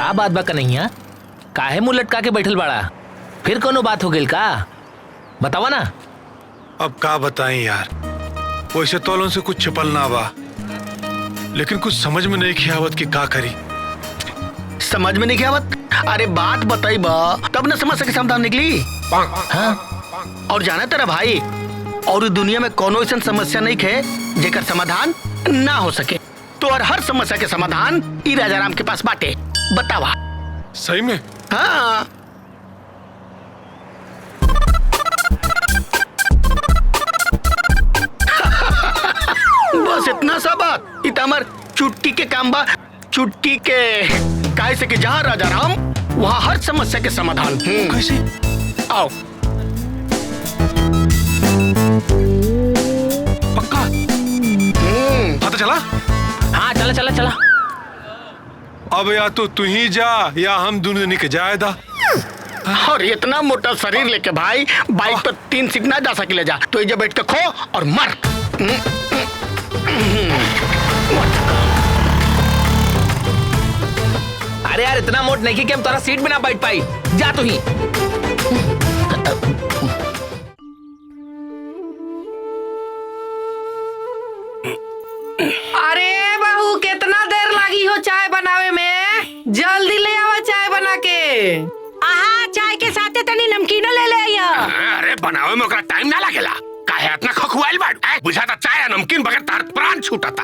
का बात बा कन्हैया, काहे मुंह लटका के बैठल बाड़ा? फिर कोनो बात हो गई का? बतावा ना। अब का बताएं यार, वैसे तोलों से कुछ छिपल ना बा, लेकिन कुछ समझ में नहीं खियावत कि का करी। समझ में नहीं खियावत? अरे बात बताई बा तब न समस्या के समाधान निकली। हाँ? और जाना तेरा भाई, और दुनिया में कोनो ऐसा समस्या नहीं है जेकर समाधान ना हो सके। तो और हर समस्या के समाधान ई राजाराम के पास बाटे। बतावा। सही में? हाँ। बस इतना सा बात। इतमर चुटकी के काम बा, चुटकी के। काहे से कि जहाँ राजाराम वहाँ हर समस्या के समाधान। कैसे? आओ। पक्का? हाँ तो चला। हाँ चला चला चला। अब या तो तू ही जा या हम दोनों जने के जायदा। और इतना मोटा शरीर लेके भाई बाइक पर 3 सीट ना जा सके जा। तो ये बैठ के खो और मर। अरे यार इतना मोट नहीं कि हम तारा सीट में ना बैठ पाई। जा तू ही। अरे बहू कितना देर लगी हो चाय बनावे में? जल्दी ले आवा चाय बना के। आहा, चाय के साथे तनी नमकीनो ले ले आइया। अरे बनावे में ओकरा टाइम ना लागेला। काहे इतना खखुआइल बाड़? बुझाता चाय या नमकीन बगैर तार प्राण छूटता।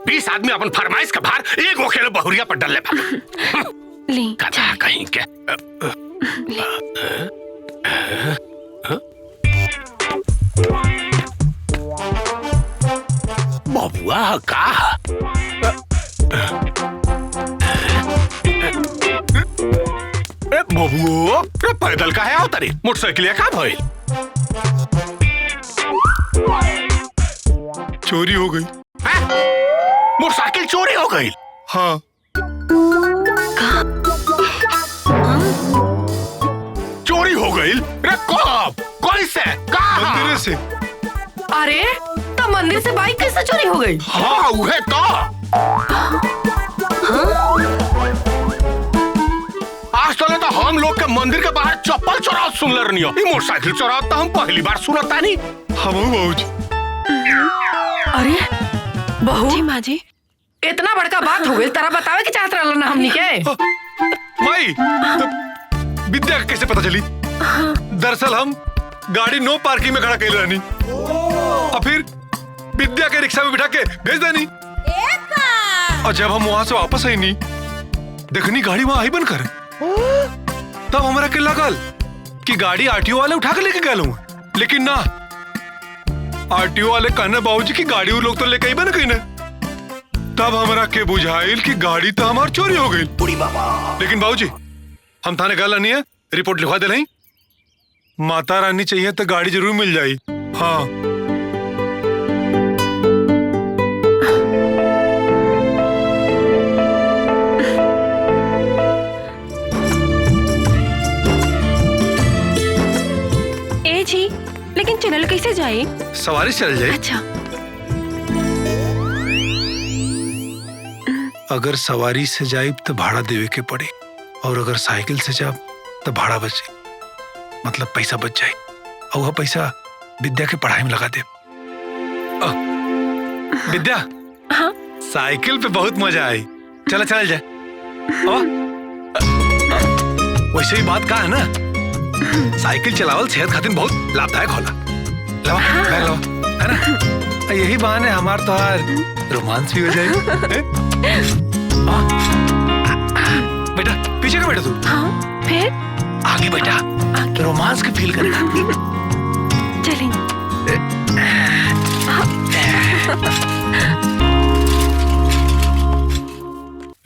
20 आदमी अपन फरमाइश के बाहर एक अकेले बहुरिया पर डलले बा। ली कथा कहीं के। बबुआ का बबुआ पैदल का है आओ तारी मोटरसाइकिल का भइल? चोरी हो गई। मोटरसाइकिल चोरी हो गई? हाँ। चोरी हो गई? रे कब? कैसे? कहाँ? मंदिर से। अरे तो मंदिर से बाइक कैसे चोरी हो गई? हाँ उहे तो। आज तो हम लोग के मंदिर के बाहर चप्पल चोरात सुन ले रही हो। मोटरसाइकिल चोरात तो हम पहली बार सुनता नहीं। हम बाबूजी। अरे बहू जी माँ जी, इतना बड़का बात हो गई, तारा बतावे के चाहत रहल ना हमनी के। माई, विद्या का कैसे पता चली? दरअसल हम गाड़ी नो पार्किंग में खड़ा कर रहनी और फिर विद्या के रिक्शा में बिठा के भेज देनी। और जब हम वहां से वापस आई नहीं देखनी गाड़ी वहां आई बनकर, तब हमारा के लगल कि गाड़ी आरटीओ वाले उठा के लेके गए। लेकिन ना, आरटीओ वाले कहना बाबूजी की गाड़ी वो लोग तो लेके आई बन गई ना। तब हमरा के बुझाइल कि गाड़ी तो हमार चोरी हो गई। लेकिन बाबूजी हम थाने गल नहीं है, रिपोर्ट लिखवा दे नहीं। माता रानी चाहिए तो गाड़ी जरूर मिल जाई। हाँ ए जी, लेकिन चैनल कैसे जाए? सवारी चल जाए। अच्छा। अगर सवारी से जाए तो भाड़ा देवे के पड़े, और अगर साइकिल से जाए तो भाड़ा बचे, मतलब पैसा बच जाए। और वह पैसा विद्या के पढ़ाई में लगा दे। विद्या, हाँ? साइकिल पे बहुत मजा आई। चला चल जाए। वैसे ही बात का है ना, साइकिल चलावल सेहत खातिर बहुत लाभदायक होला। लवा, बैग लवा, है ना? यही बहाने हमार तो रोमांस भी हो जाए। बेटा पीछे का बेटा तू। हाँ, फिर आगे बेटा, रोमांस की फील करेगा। चलें।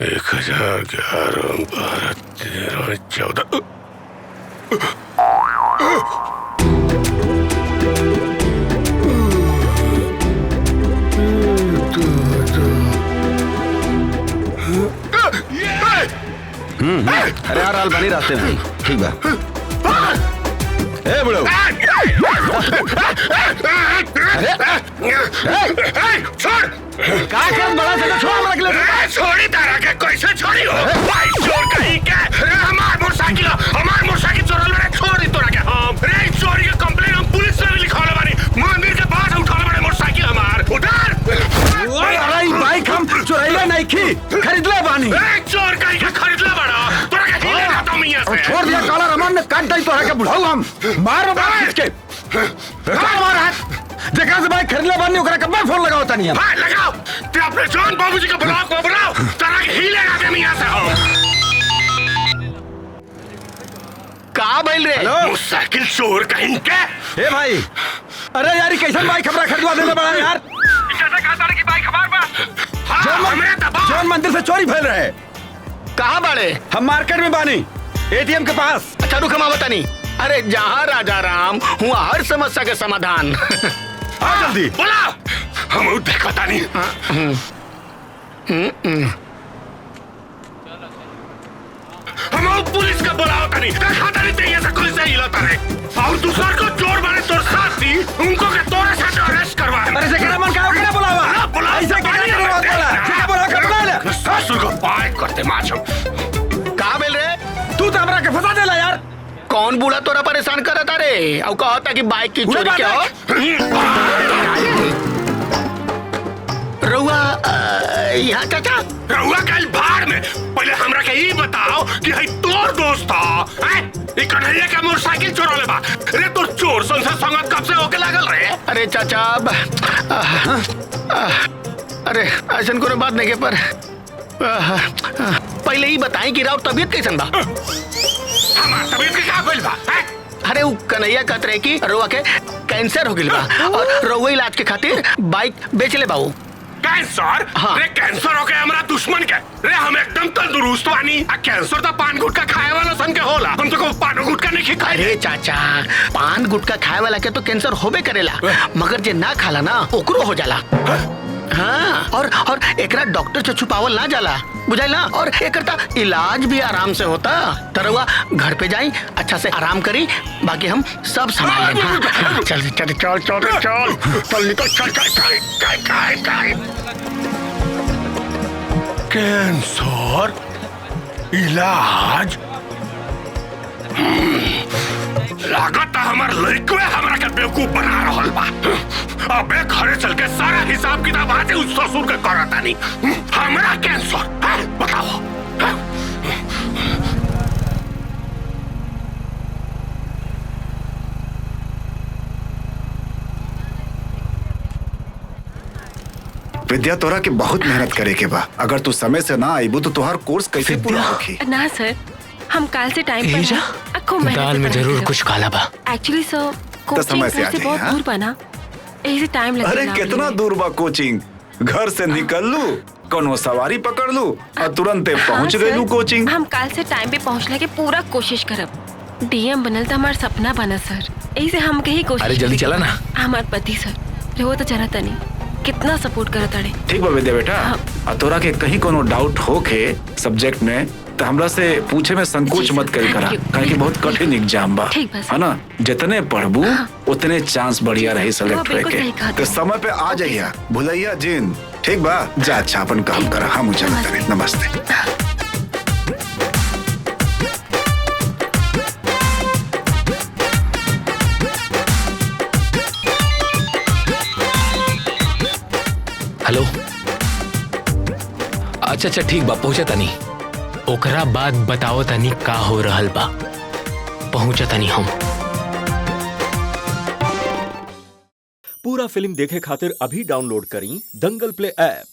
1011, 12, 13, 14। अरे यार हाल बनी रास्ते में। ठीक बा। ए बुढ़ो, छोड़ का कर बड़ा से छोड़ मत ले। छोड़ी तारा के कैसे छोड़ी हो भाई? चोर कहीं मार बाबा इसके कौन मार हाथ जेकरा से बाइक खरीदले बानी ओकरा कब फोन लगाओ तनी हम हाँ लगाओ ते अपने जॉन बाबूजी को बुलाओ तारा के ही लगा के यहाँ से हो का भइल रे? वो साइकिल चोर कहीं के ए भाई अरे यार कैसे बाइक हमरा खरीदवा देले बड़ा यार कैसे कहा तारा की बाइक हमारे पास हाँ हमें दबा जौन मंदिर से चोरी फैल रहे कहाँ बाड़े? हम मार्केट में बानी एटीएम के पास। अच्छा रुक हम बतानी। अरे जहाँ राजा राम हुआ हर समस्या के समाधान। आ जल्दी बोला हम देखो तानी हम पुलिस का बुलाओ तानी देखा तानी तेरे से कोई सही हिलाता रे और दूसरा को चोर मारे तोर साथी उनको के तोरे साथ अरेस्ट करवा अरे से केना मन का ओकरा बुलावा बुला ऐसे केना करवा बोला से बुला के बुला ले ससुर को पाए करते माचो कहाँ बेल रे? तू तो हमरा के फंसा देला यार। कौन बूढ़ा तोरा परेशान करता रे? और कहता कि बाइक की चोरी क्या हो? रउआ यहाँ चाचा रउआ कल भाड़ में पहले हमरा के ई बताओ कि हई तोर दोस्त था हैं ई कन्हैया का मोटरसाइकिल चोरले बा रे तोर चोर संग संगत कब से होके लागल रे अरे चाचा अरे ऐसा कोनो बात नहीं के पर पहले ही बताएं कि राव तबीयत कैसन बा? हमार तबीयत के का भइल बा हैं अरे वो कन्हैया कहत रहे कि रउआ के कैंसर हो गइल बा और रउआ इलाज के खातिर बाइक बेच ले बाऊ। कैंसर हाँ। रे कैंसर होके हमरा दुश्मन के रे हम एकदम तंदुरुस्त बानी आ कैंसर तो पान गुटखा खाए वाला सन के होला हम तो को पान गुटखा नहीं खाए अरे चाचा पान गुटखा खाए वाला के तो कैंसर होबे करेला मगर जे ना खाला ना ओकरो हो जाला। हाँ और एकरा डॉक्टर से छुपावल ना जाला बुझाइल ना और एकरता इलाज भी आराम से होता। तरवा घर पे जाई अच्छा से आराम करी बाकी हम सब संभाल लेंगे। हाँ, चल चल चल चल चल चल निकल चल चल कैंसर इलाज लागत हमार लड़के हमरा के बेवकूफ बना रहल बा। अबे घरे चल के सारा हिसाब किताब आज उस ससुर के करता नहीं हमरा कैंसर बताओ विद्या तोरा के बहुत मेहनत करे के बा। अगर तू समय से ना आईबू तो तुहार कोर्स कैसे पूरा होखी? ना सर हम काल से टाइम पर दाल में जरूर कुछ काला बा। एक्चुअली सर तो समय से आ कोचिंग से जाइए, बहुत हाँ? दूर बना ऐसे टाइम लगेगा। अरे कितना दूर बा कोचिंग? घर से निकल लू कोनो सवारी पकड़ लू और तुरंत पहुंच गए लू कोचिंग। हम काल से टाइम पे पहुंचने की पूरा कोशिश करब। डीएम बनल तो हमारा सपना बना सर ऐसे हम के ही कोशिश। अरे जल्दी चला ना। हमार पति सर वो तो चला तनी कितना सपोर्ट करता रे। ठीक बा विद्या बेटा। और तोरा के कहीं कोनो डाउट होखे सब्जेक्ट में तो हमरा से पूछे में संकोच मत करी करा काहे कि बहुत कठिन एग्जाम बा है ना। जितने पढ़बू उतने चांस बढ़िया रही सेलेक्ट होके। तो समय पे आ जाइए भुलैया जिन। ठीक बा जा अच्छा अपन काम करा। हम चलते नमस्ते। हेलो अच्छा ठीक बा पहुंचा तनी ओकरा बाद बताओ तनी का हो रहल बा। पहुंचा तनी हम। पूरा फिल्म देखे खातिर अभी डाउनलोड करी दंगल प्ले ऐप।